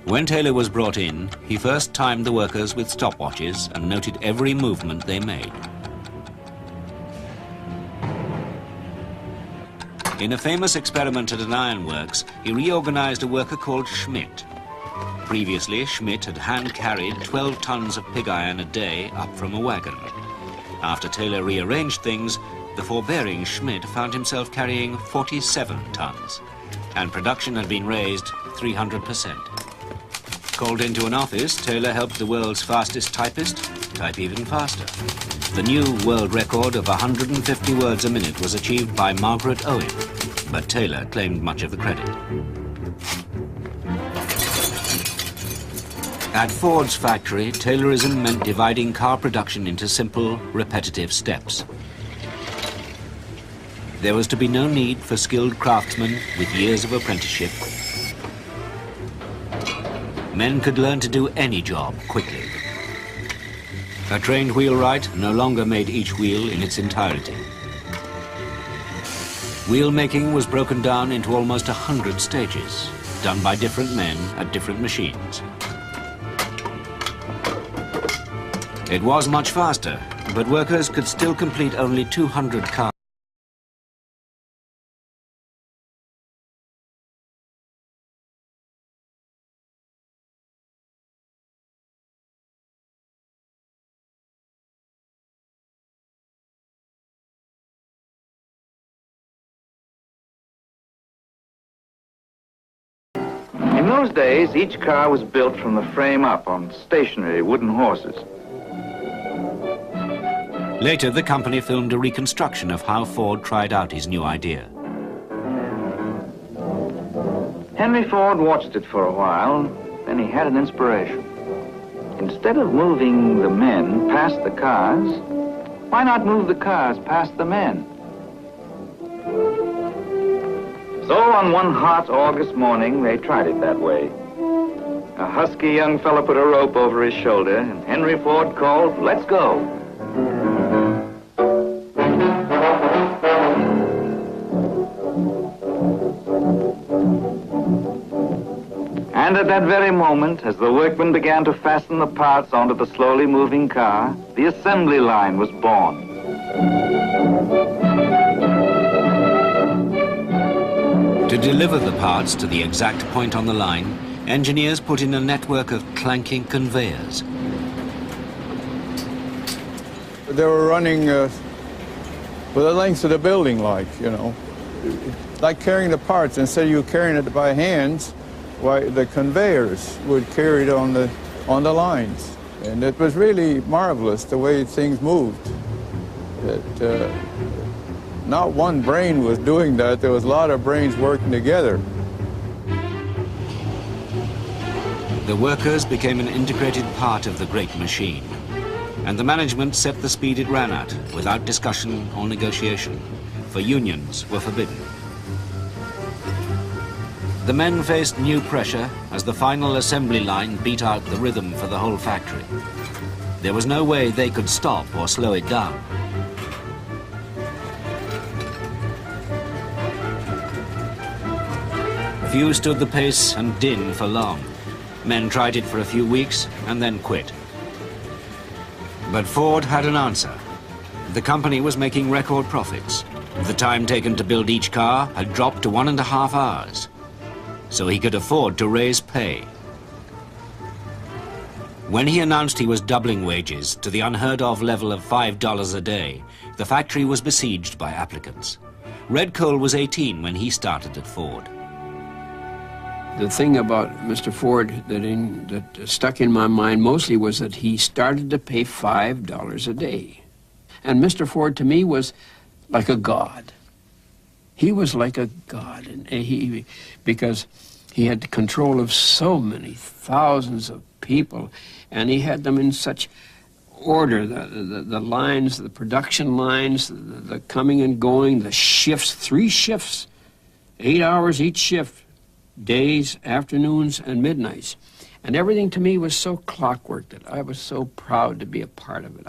When Taylor was brought in, he first timed the workers with stopwatches and noted every movement they made. In a famous experiment at an ironworks, he reorganized a worker called Schmidt. Previously, Schmidt had hand-carried 12 tons of pig iron a day up from a wagon. After Taylor rearranged things, the forbearing Schmidt found himself carrying 47 tons, and production had been raised 300%. Called into an office, Taylor helped the world's fastest typist type even faster. The new world record of 150 words a minute was achieved by Margaret Owen, but Taylor claimed much of the credit. At Ford's factory, Taylorism meant dividing car production into simple, repetitive steps. There was to be no need for skilled craftsmen with years of apprenticeship. Men could learn to do any job quickly. A trained wheelwright no longer made each wheel in its entirety. Wheel making was broken down into almost 100 stages, done by different men at different machines. It was much faster, but workers could still complete only 200 cars. In those days, each car was built from the frame up on stationary wooden horses. Later, the company filmed a reconstruction of how Ford tried out his new idea. Henry Ford watched it for a while, then he had an inspiration. Instead of moving the men past the cars, why not move the cars past the men? So on one hot August morning, they tried it that way. A husky young fellow put a rope over his shoulder, and Henry Ford called, "Let's go." And at that very moment, as the workmen began to fasten the parts onto the slowly moving car, the assembly line was born. To deliver the parts to the exact point on the line, engineers put in a network of clanking conveyors. They were running for the length of the building, like carrying the parts. Instead of you carrying it by hands, why the conveyors would carry it on the lines, and it was really marvelous the way things moved. Not one brain was doing that. There was a lot of brains working together. The workers became an integrated part of the great machine, and the management set the speed it ran at without discussion or negotiation, for unions were forbidden. The men faced new pressure as the final assembly line beat out the rhythm for the whole factory. There was no way they could stop or slow it down. Few stood the pace and din for long. Men tried it for a few weeks and then quit. But Ford had an answer. The company was making record profits. The time taken to build each car had dropped to 1.5 hours. So he could afford to raise pay. When he announced he was doubling wages to the unheard-of level of $5 a day, the factory was besieged by applicants. Red Cole was 18 when he started at Ford. The thing about Mr. Ford that stuck in my mind mostly was that he started to pay $5 a day. And Mr. Ford to me was like a god. He was like a god, and because he had control of so many thousands of people, and he had them in such order, the lines, the production lines, the coming and going, the shifts, 3 shifts, 8 hours each shift, days, afternoons, and midnights. And everything to me was so clockwork that I was so proud to be a part of it.